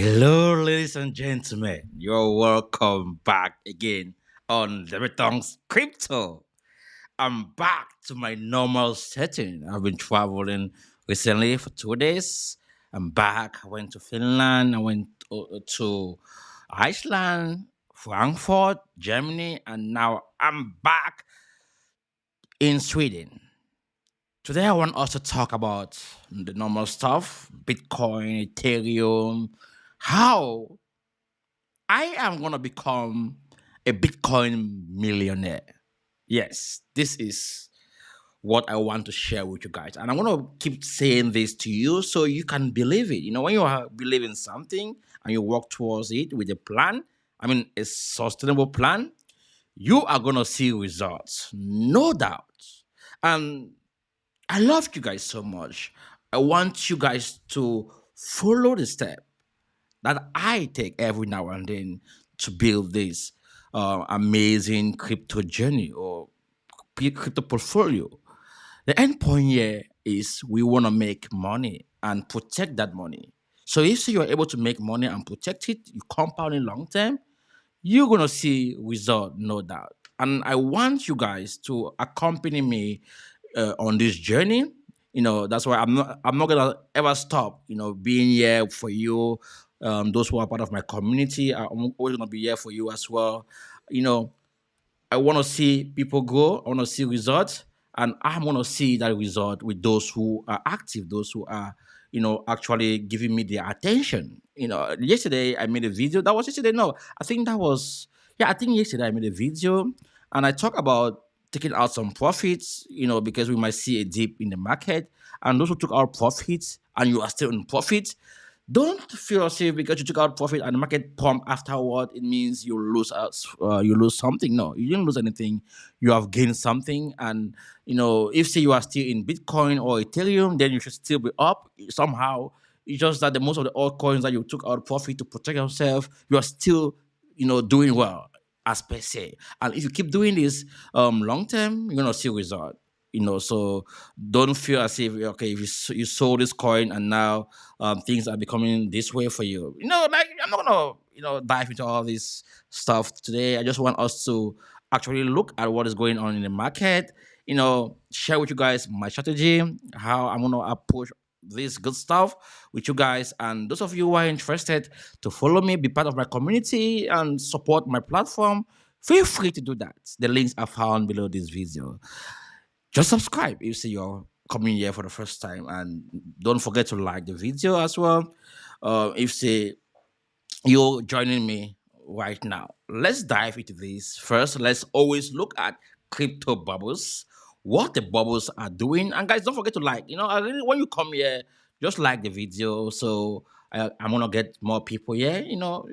Hello, ladies and gentlemen. You're welcome back again on the Betong's Crypto. I'm back to my normal setting. I've been traveling recently for 2 days. I'm back. I went to Finland. I went to Iceland, Frankfurt, Germany, and now I'm back in Sweden. Today, I want us to talk about the normal stuff Bitcoin, Ethereum, how I am going to become a Bitcoin millionaire. Yes, this is what I want to share with you guys. And I'm going to keep saying this to you so you can believe it. You know, when you believe in something and you work towards it with a plan, I mean, a sustainable plan, you are going to see results, no doubt. And I love you guys so much. I want you guys to follow the step that I take every now and then to build this amazing crypto journey or crypto portfolio. The end point here is we want to make money and protect that money. So if you're able to make money and protect it, you compound it long term, you're gonna see result, no doubt. And I want you guys to accompany me on this journey. You know, that's why I'm not gonna ever stop. You know, being here for you. Those who are part of my community, I'm always gonna be here for you as well. You know, I want to see people grow. I want to see results, and I want to see that result with those who are active, those who are, actually giving me their attention. You know, yesterday I made a video. That was yesterday. No, I think that was yeah. I think yesterday I made a video, and I talk about taking out some profits. You know, because we might see a dip in the market, and those who took out profits and you are still in profit, don't feel yourself because you took out profit and the market pump afterward. It means you lose out, you lose something. No, you didn't lose anything. You have gained something, and if say you are still in Bitcoin or Ethereum, then you should still be up somehow. It's just that the most of the altcoins that you took out profit to protect yourself, you are still doing well as per se. And if you keep doing this long term, you're gonna see result. So don't feel as if okay, if you sold this coin and now things are becoming this way for you. Like I'm not gonna dive into all this stuff today. I just want us to actually look at what is going on in the market. Share with you guys my strategy, how I'm gonna approach this good stuff with you guys, and those of you who are interested to follow me, be part of my community, and support my platform. Feel free to do that. The links are found below this video. Just subscribe if say you're coming here for the first time, and don't forget to like the video as well. If say you're joining me right now, let's dive into this. First, let's always look at crypto bubbles, what the bubbles are doing. And guys, don't forget to like. I really, when you come here, just like the video. So I'm gonna get more people here.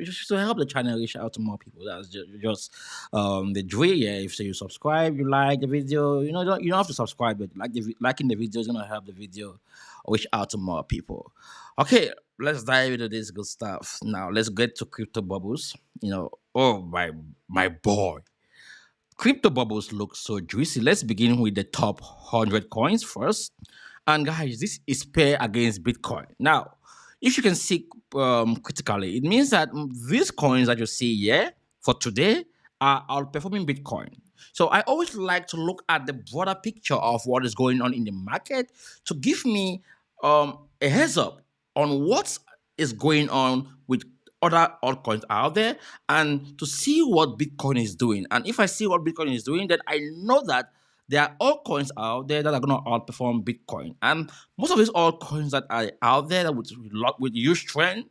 Just to help the channel reach out to more people. That's just the drill. Yeah, if say you subscribe, you like the video. You don't have to subscribe, but liking the video is gonna help the video reach out to more people. Okay, let's dive into this good stuff. Now let's get to crypto bubbles. Oh my boy. Crypto bubbles look so juicy. Let's begin with the top 100 coins first. And guys, this is pair against Bitcoin. Now, if you can see critically, it means that these coins that you see here for today are outperforming Bitcoin. So I always like to look at the broader picture of what is going on in the market to give me a heads up on what is going on with other altcoins out there and to see what Bitcoin is doing. And if I see what Bitcoin is doing, then I know that there are altcoins out there that are going to outperform Bitcoin. And most of these altcoins that are out there that with huge trend,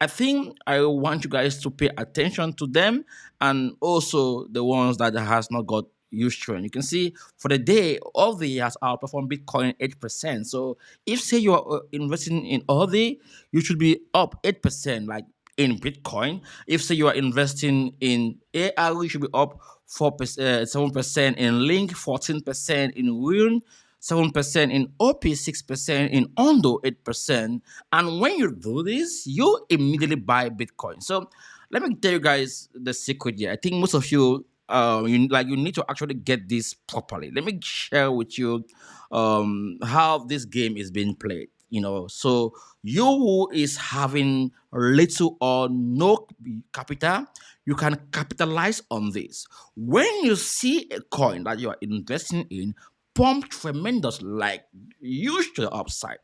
I think I want you guys to pay attention to them, and also the ones that has not got huge trend. You can see for the day, Ordi has outperformed Bitcoin 8%. So if say you are investing in Ordi, you should be up 8%, like in Bitcoin. If say you are investing in AR, you should be up 4%, 7% in Link, 14% in Rune, 7% in OP, 6% in Ondo, 8%. And when you do this, you immediately buy Bitcoin. So let me tell you guys the secret here. I think most of you you need to actually get this properly. Let me share with you how this game is being played. So you who is having little or no capital, you can capitalize on this. When you see a coin that you are investing in pump tremendous, like huge to the upside,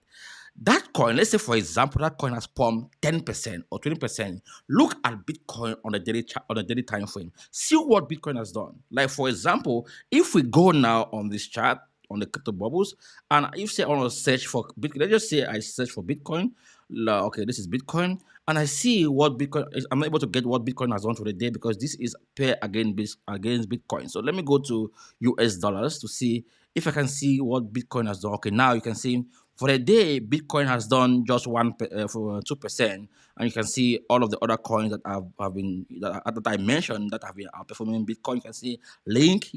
that coin, let's say for example, that coin has pumped 10% or 20%. Look at Bitcoin on the on the daily time frame. See what Bitcoin has done. Like for example, if we go now on this chart on the crypto bubbles, and if say I want to search for Bitcoin, let's just say I search for Bitcoin. Okay, this is Bitcoin, and I see what Bitcoin is. I'm not able to get what Bitcoin has done for the day because this is pair against Bitcoin. So let me go to US dollars to see if I can see what Bitcoin has done. Okay, now you can see for the day, Bitcoin has done just for 2%, and you can see all of the other coins that have been that I mentioned that have been outperforming Bitcoin. You can see Link,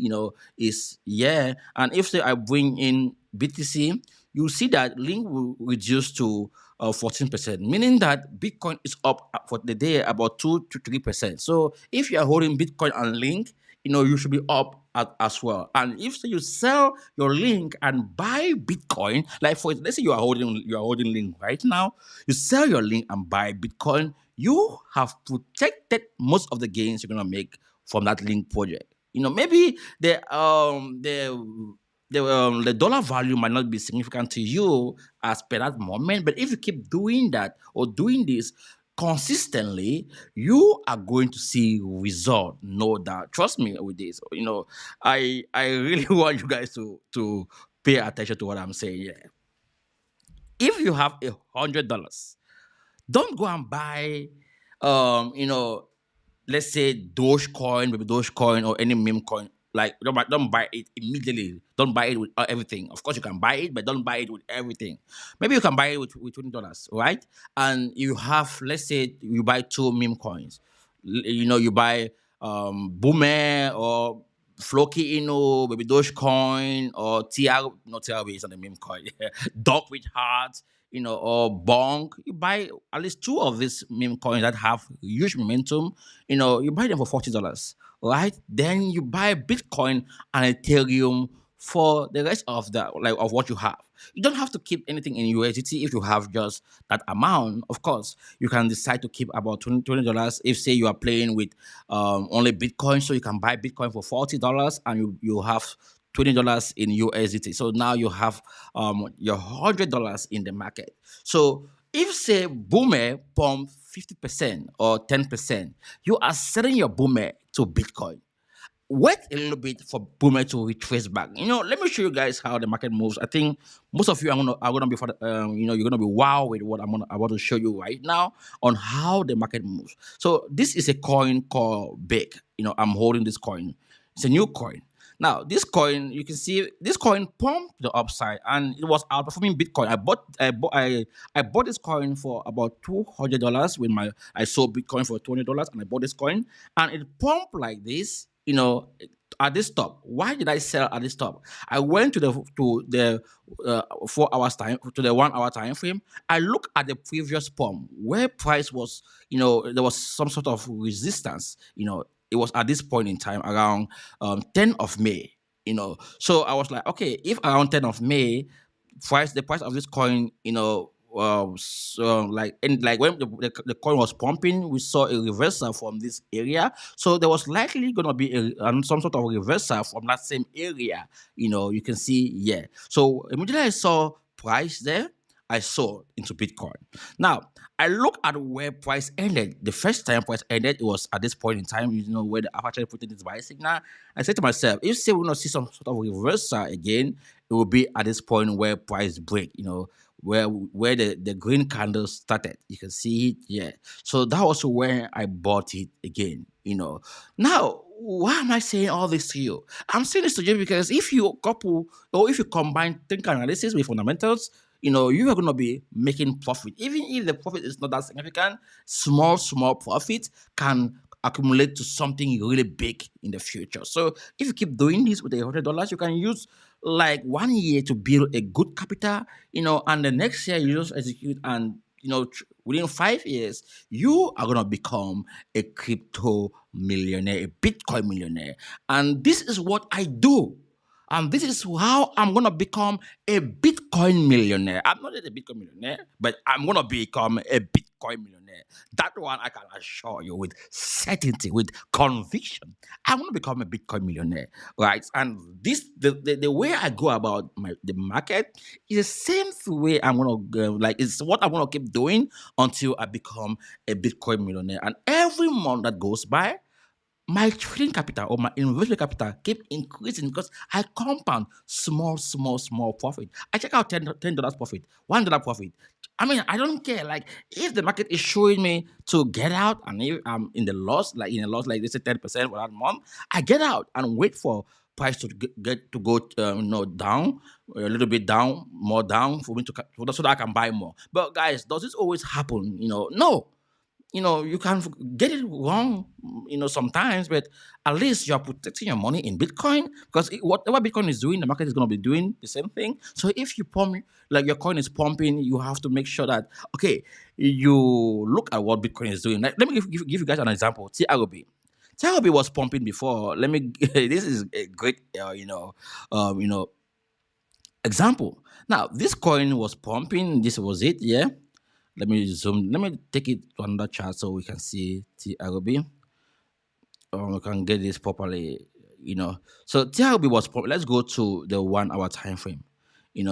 is yeah, and if say I bring in BTC, you see that Link will reduce to 14%, meaning that Bitcoin is up for the day about 2 to 3%. So if you are holding Bitcoin and Link, you should be up as well. And if so you sell your Link and buy Bitcoin, like for let's say you are holding Link right now, you sell your Link and buy Bitcoin, you have protected most of the gains you're gonna make from that Link project. Maybe the dollar value might not be significant to you as per that moment, but if you keep doing that or doing this consistently, you are going to see result, no doubt. Trust me with this. I really want you guys to pay attention to what I'm saying. Yeah, if you have $100, don't go and buy, let's say Dogecoin, maybe Dogecoin or any meme coin. Like don't buy it immediately. Don't buy it with everything. Of course, you can buy it, but don't buy it with everything. Maybe you can buy it with $20, right? And you have, let's say, you buy two meme coins. You buy Boomer or Floki Inu, maybe Dogecoin or TR, not TRB, is not the meme coin. Dog with heart, or Bonk. You buy at least two of these meme coins that have huge momentum. You buy them for $40, right? Then you buy Bitcoin and Ethereum for the rest of of what you have. You don't have to keep anything in USDT if you have just that amount. Of course, you can decide to keep about $20. If say you are playing with only Bitcoin, so you can buy Bitcoin for $40 and you have $20 in USDT. So now you have your $100 in the market. So if say Boomer pump 50% or 10%, you are selling your Boomer to Bitcoin. Wait a little bit for Boomer to retrace back. Let me show you guys how the market moves. I think most of you are gonna be you're gonna be wow with what I want to show you right now on how the market moves. So this is a coin called Big. I'm holding this coin. It's a new coin. Now, this coin, you can see this coin pumped the upside and it was outperforming Bitcoin. I bought this coin for about $200 when I sold Bitcoin for $20 and I bought this coin and it pumped like this, at this top. Why did I sell at this top? I went to the 4 hours time to the 1 hour time frame. I look at the previous pump where price was, there was some sort of resistance. It was at this point in time around 10th of May. So I was like, okay, if around 10th of May, the price of this coin, so like when the coin was pumping, we saw a reversal from this area. So there was likely going to be some sort of reversal from that same area. You can see, yeah. So immediately I saw price there, I sold into Bitcoin. Now, I look at where price ended. The first time price ended, it was at this point in time, where the aperture put in this buy signal. I said to myself, if say we not see some sort of reversal again, it will be at this point where price break, where the green candle started. You can see it, yeah. So that was where I bought it again. Now, why am I saying all this to you? I'm saying this to you because if you couple or if you combine technical analysis with fundamentals, you are going to be making profit. Even if the profit is not that significant, small profit can accumulate to something really big in the future. So if you keep doing this with $100, you can use like 1 year to build a good capital, and the next year you just execute and within 5 years, you are gonna become a crypto millionaire, a Bitcoin millionaire. And this is what I do. And this is how I'm gonna become a Bitcoin Bitcoin millionaire. I'm not yet a Bitcoin millionaire, but I'm gonna become a Bitcoin millionaire. That one I can assure you with certainty, with conviction. I'm gonna become a Bitcoin millionaire, right? And this the way I go about the market is the same way I'm gonna go, like it's what I'm gonna keep doing until I become a Bitcoin millionaire. And every month that goes by, my trading capital or my investment capital keep increasing because I compound small profit. I check out $10 profit, $1 profit. I mean, I don't care. Like if the market is showing me to get out, and if I'm in the loss, like they say 10% for that month, I get out and wait for price to get to go, down a little bit down, more down for me to so that I can buy more. But guys, does this always happen? No, you can get it wrong, sometimes, but at least you're protecting your money in Bitcoin because whatever Bitcoin is doing, the market is going to be doing the same thing. So if you pump, like your coin is pumping, you have to make sure that, okay, you look at what Bitcoin is doing. Like, let me give you guys an example. TRB. TRB was pumping before. Let me, this is a great, example. Now, this coin was pumping. This was it, yeah. Let me zoom. Let me take it to another chart so we can see TRB. We can get this properly. So TRB was let's go to the 1 hour time frame.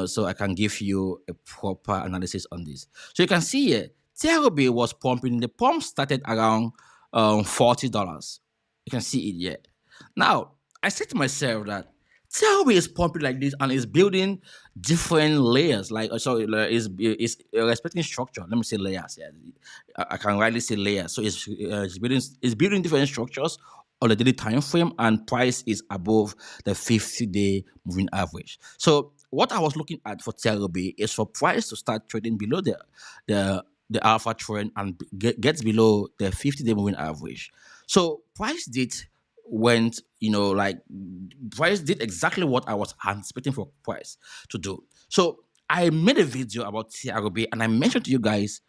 So I can give you a proper analysis on this. So you can see here, TRB was pumping. The pump started around $40. You can see it here. Now, I said to myself that TRB is pumping like this and is building different layers. Like, sorry, is respecting structure. Let me say layers. Yeah, I can rightly say layers. So it's building different structures on the daily time frame, and price is above the 50-day moving average. So what I was looking at for TRB is for price to start trading below the the alpha trend and gets below the 50-day moving average. So price did went, like price did exactly what I was anticipating for price to do. So I made a video about TRB and I mentioned to you guys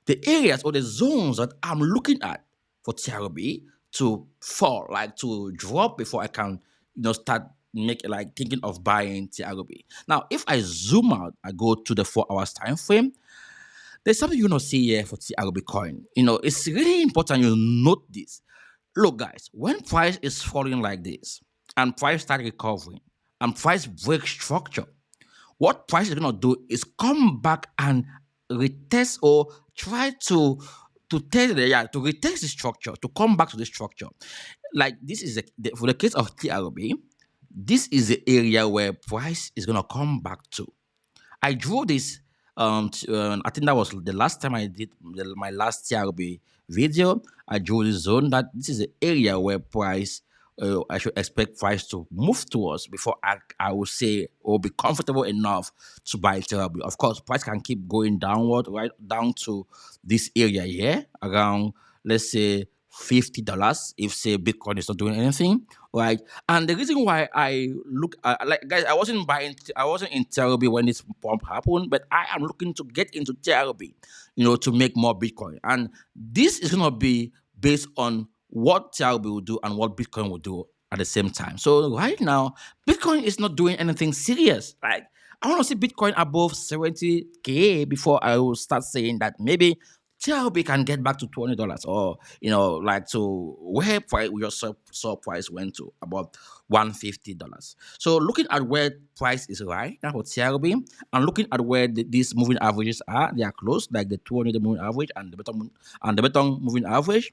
the areas or the zones that I'm looking at for TRB to fall, like to drop before I can, start like thinking of buying TRB. Now, if I zoom out, I go to the 4 hours time frame. There's something you not see here for TRB coin. It's really important you note this. Look, guys, when price is falling like this and price start recovering and price breaks structure, what price is gonna do is come back and retest or try to test to retest the structure, to come back to the structure. Like this is for the case of TRB, this is the area where price is gonna come back to. I drew this. I think that was the last time I did my last TRB video. I drew this zone that this is the area where price. I should expect price to move towards before I will say or be comfortable enough to buy TRB. Of course, price can keep going downward, right down to this area here, around let's say $50 if say Bitcoin is not doing anything, right? And the reason why I look like guys, I wasn't in TRB when this pump happened, but I am looking to get into TRB, to make more Bitcoin. And this is gonna be based on what TRB will do and what Bitcoin will do at the same time. So right now, Bitcoin is not doing anything serious. Like I want to see Bitcoin above 70K before I will start saying that maybe TLB can get back to $20 or like to where price we just saw price went to about $150. So looking at where price is right now for TLB and looking at where these moving averages are, they are close, like the 200 moving average and the Betong moving average,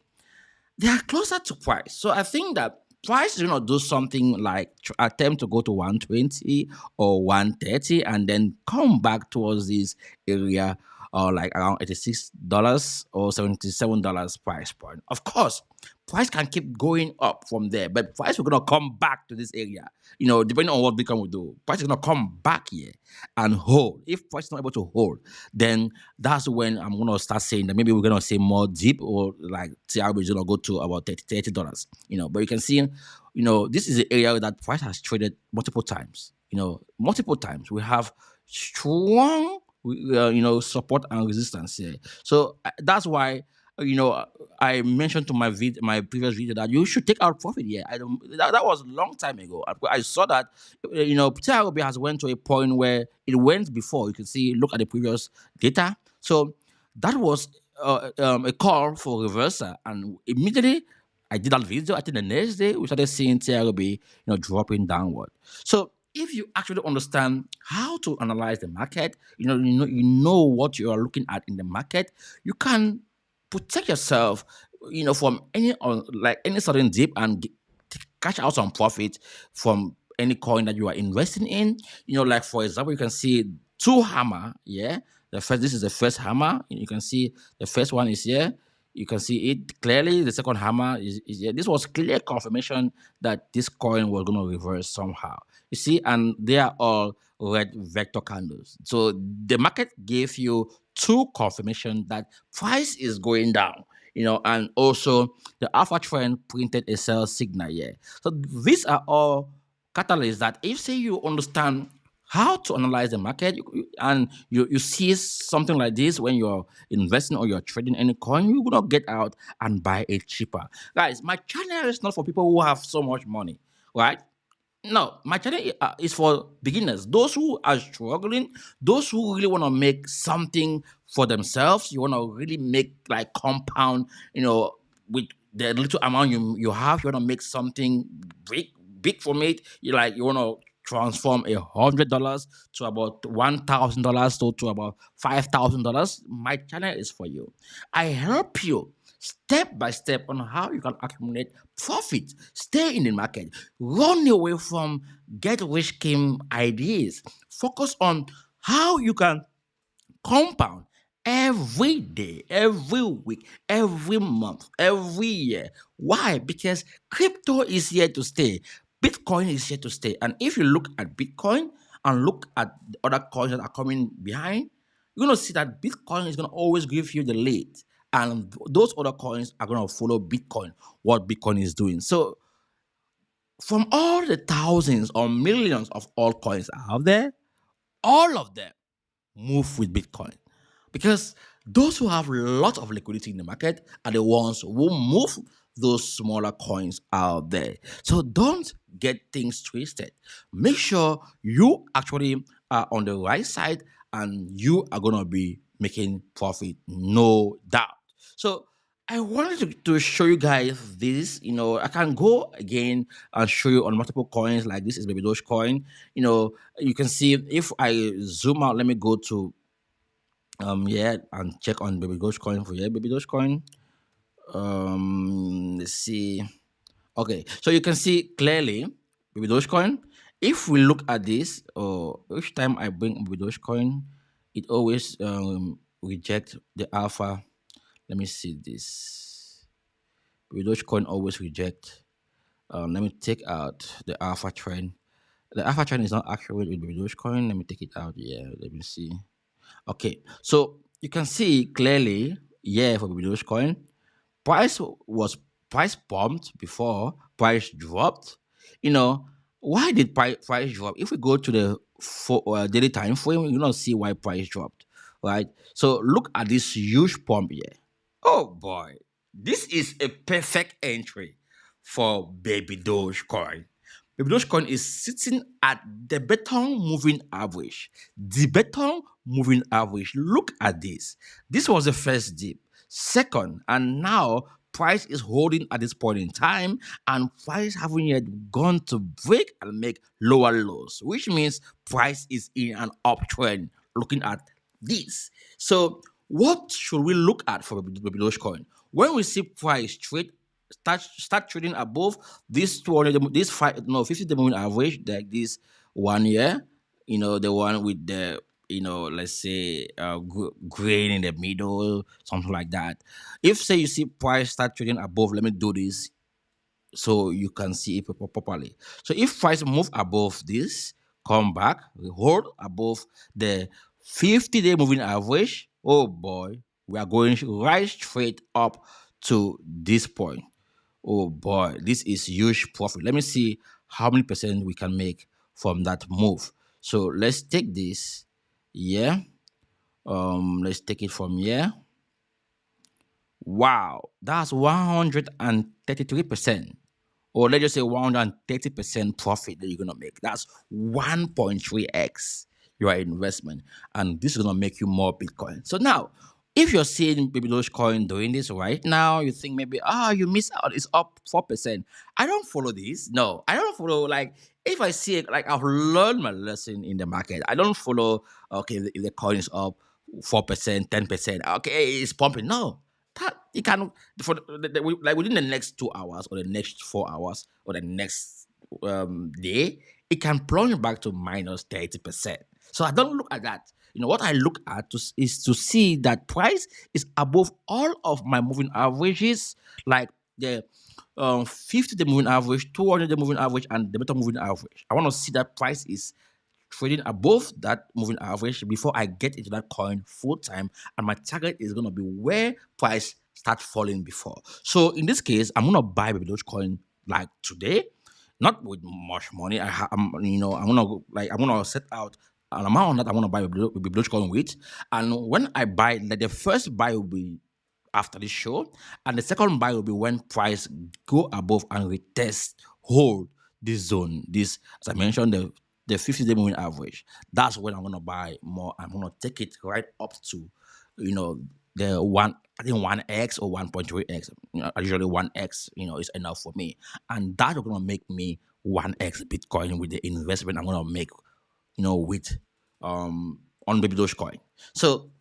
they are closer to price. So I think that price is going to do something like attempt to go to 120 or 130 and then come back towards this area or like around $86 or $77 price point. Of course, price can keep going up from there, but price will gonna come back to this area. Depending on what Bitcoin will do, price is gonna come back here and hold. If price is not able to hold, then that's when I'm gonna start saying that maybe we're gonna say more deep or like TRB is gonna go to about $30. But you can see, this is the area that price has traded multiple times. Multiple times. We have strong support and resistance here. So that's why you know, I mentioned to my previous video that you should take out profit here. I don't. That was a long time ago. I saw that TRB has went to a point where it went before. You can see, look at the previous data. So that was a call for reversal, and immediately I did that video. I think the next day we started seeing TRB, dropping downward. So if you actually understand how to analyze the market, you know what you are looking at in the market, you can protect yourself, from any like any sudden dip and cash out some profit from any coin that you are investing in. Like for example, you can see two hammer. Yeah, this is the first hammer. You can see the first one is here. You can see it clearly. The second hammer is here. This was clear confirmation that this coin was going to reverse somehow. You see, and they are all red vector candles. So the market gave you two confirmation that price is going down. And also the alpha trend printed a sell signal here. So these are all catalysts that if say you understand how to analyze the market, and you see something like this when you're investing or you're trading any coin, you're gonna get out and buy it cheaper. Guys, my channel is not for people who have so much money, right? No, my channel is for beginners, those who are struggling, those who really want to make something for themselves. You want to really make like compound, with the little amount you have. You want to make something big, big from it. You want to transform $100 to about $1,000 to about $5,000. My channel is for you. I help you step by step on how you can accumulate profit, stay in the market, run away from get rich scheme ideas, focus on how you can compound every day, every week, every month, every year. Why? Because crypto is here to stay. Bitcoin is here to stay. And if you look at Bitcoin and look at the other coins that are coming behind, you're going to see that Bitcoin is going to always give you the lead. And those other coins are going to follow Bitcoin, what Bitcoin is doing. So, from all the thousands or millions of altcoins out there, all of them move with Bitcoin. Because those who have lots of liquidity in the market are the ones who move those smaller coins out there. So don't get things twisted. Make sure you actually are on the right side and you are going to be making profit, no doubt. So I wanted to show you guys this. I can go again and show you on multiple coins. Like this is Baby Dogecoin. You can see if I zoom out, let me go to yeah, and check on Baby Dogecoin for Baby Dogecoin. Let's see. Okay, so you can see clearly Baby Dogecoin. If we look at this, or each time I bring Baby Dogecoin, it always reject the alpha. Let me see this. Baby Dogecoin always reject. Let me take out the alpha trend. The alpha trend is not accurate with Baby Dogecoin. Let me take it out. Yeah, let me see. Okay, so you can see clearly, yeah, for Baby Dogecoin, price was price pumped before price dropped. You know, why did price drop? If we go to the daily time frame, you don't see why price dropped, right? So look at this huge pump here. Oh boy, this is a perfect entry for Baby Dogecoin. Baby Dogecoin is sitting at the Betong moving average. The Betong moving average. Look at this. This was the first dip. Second, and now price is holding at this point in time, and price haven't yet gone to break and make lower lows, which means price is in an uptrend. Looking at this, so what should we look at for Baby Dogecoin? When we see price trade start trading above this 200, this 50 day moving average, like this 1 year, the one with the let's say grain in the middle, something like that. If say you see price start trading above, let me do this so you can see it properly. So if price move above this, come back, we hold above the 50-day moving average. Oh boy, we are going right straight up to this point. Oh boy, this is huge profit. Let me see how many percent we can make from that move. So let's take this. Yeah. Let's take it from here. Wow, that's 133%. Or let's just say 130% profit that you're gonna make. That's 1.3x your investment. And this is gonna make you more Bitcoin. So now, if you're seeing Baby Dogecoin doing this right now, you think maybe, you miss out, it's up 4%. I don't follow this. No, I don't follow, like, if I see it, like, I've learned my lesson in the market. I don't follow, okay, if the coin is up 4%, 10%, okay, it's pumping. No, that it can, for like within the next 2 hours or the next 4 hours or the next day, it can plunge back to minus 30%. So I don't look at that. What I look at is to see that price is above all of my moving averages, like the 50 day moving average, 200 day moving average, and the better moving average. I want to see that price is trading above that moving average before I get into that coin full time. And my target is going to be where price start falling before. So in this case, I'm going to buy Baby Dogecoin like today, not with much money. I'm going to set out an amount that I want to buy Baby Dogecoin with. And when I buy, like the first buy will be after this show, and the second buy will be when price go above and retest hold this zone. This, as I mentioned, the 50-day moving average. That's when I'm gonna buy more. I'm gonna take it right up to, the one. I think 1x or 1.3x. Usually 1x. Is enough for me, and that's gonna make me 1x Bitcoin with the investment I'm gonna make. With on Baby Dogecoin. So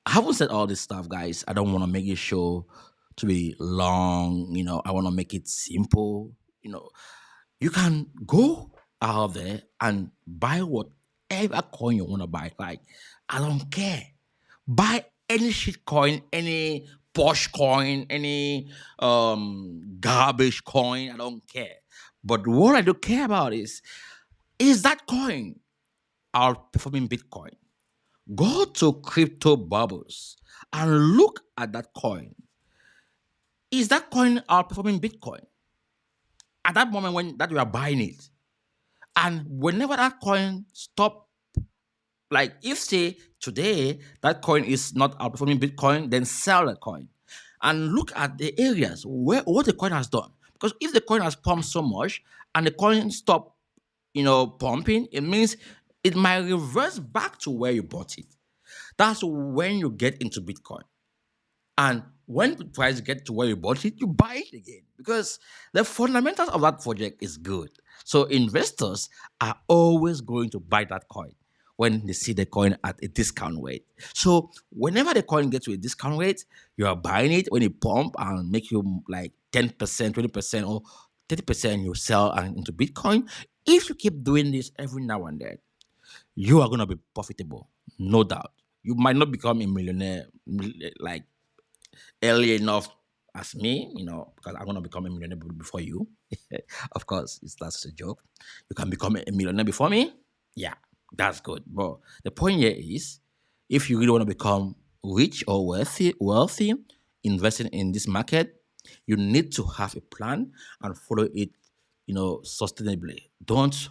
I haven't said all this stuff, guys. I don't want to make this show to be long. I want to make it simple. You can go out there and buy whatever coin you want to buy. Like, I don't care. Buy any shit coin, any Porsche coin, any garbage coin. I don't care. But what I do care about is that coin outperforming Bitcoin? Go to crypto bubbles and look at that coin. Is that coin outperforming Bitcoin at that moment when that you are buying it? And whenever that coin stop, like if say today that coin is not outperforming Bitcoin, then sell the coin and look at the areas where what the coin has done. Because if the coin has pumped so much and the coin stop, pumping, it means it might reverse back to where you bought it. That's when you get into Bitcoin. And when the price get to where you bought it, you buy it again because the fundamentals of that project is good. So investors are always going to buy that coin when they see the coin at a discount rate. So whenever the coin gets to a discount rate, you are buying it when it pump and make you like 10%, 20%, or 30%, you sell and into Bitcoin. If you keep doing this every now and then, you are going to be profitable, no doubt. You might not become a millionaire like early enough as me, because I'm going to become a millionaire before you. Of course, that's a joke. You can become a millionaire before me. Yeah, that's good. But the point here is, if you really want to become rich or wealthy, investing in this market, you need to have a plan and follow it, sustainably. Don't,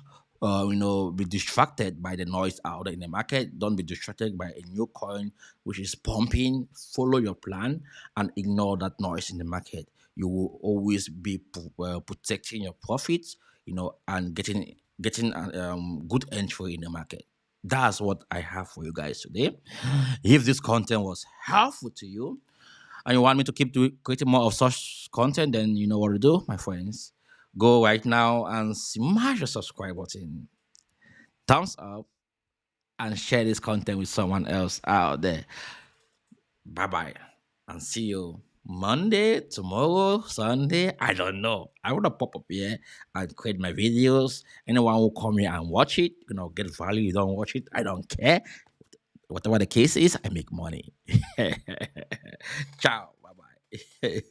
be distracted by the noise out there in the market. Don't be distracted by a new coin which is pumping. Follow your plan and ignore that noise in the market. You will always be protecting your profits, and getting good entry in the market. That's what I have for you guys today. If this content was helpful to you, and you want me to keep creating more of such content, then you know what to do, my friends. Go right now and smash the subscribe button, thumbs up, and share this content with someone else out there. Bye bye, and see you Monday, tomorrow, Sunday. I don't know. I want to pop up here and create my videos. Anyone who come here and watch it, get value. You don't watch it, I don't care. Whatever the case is, I make money. Ciao. Bye bye.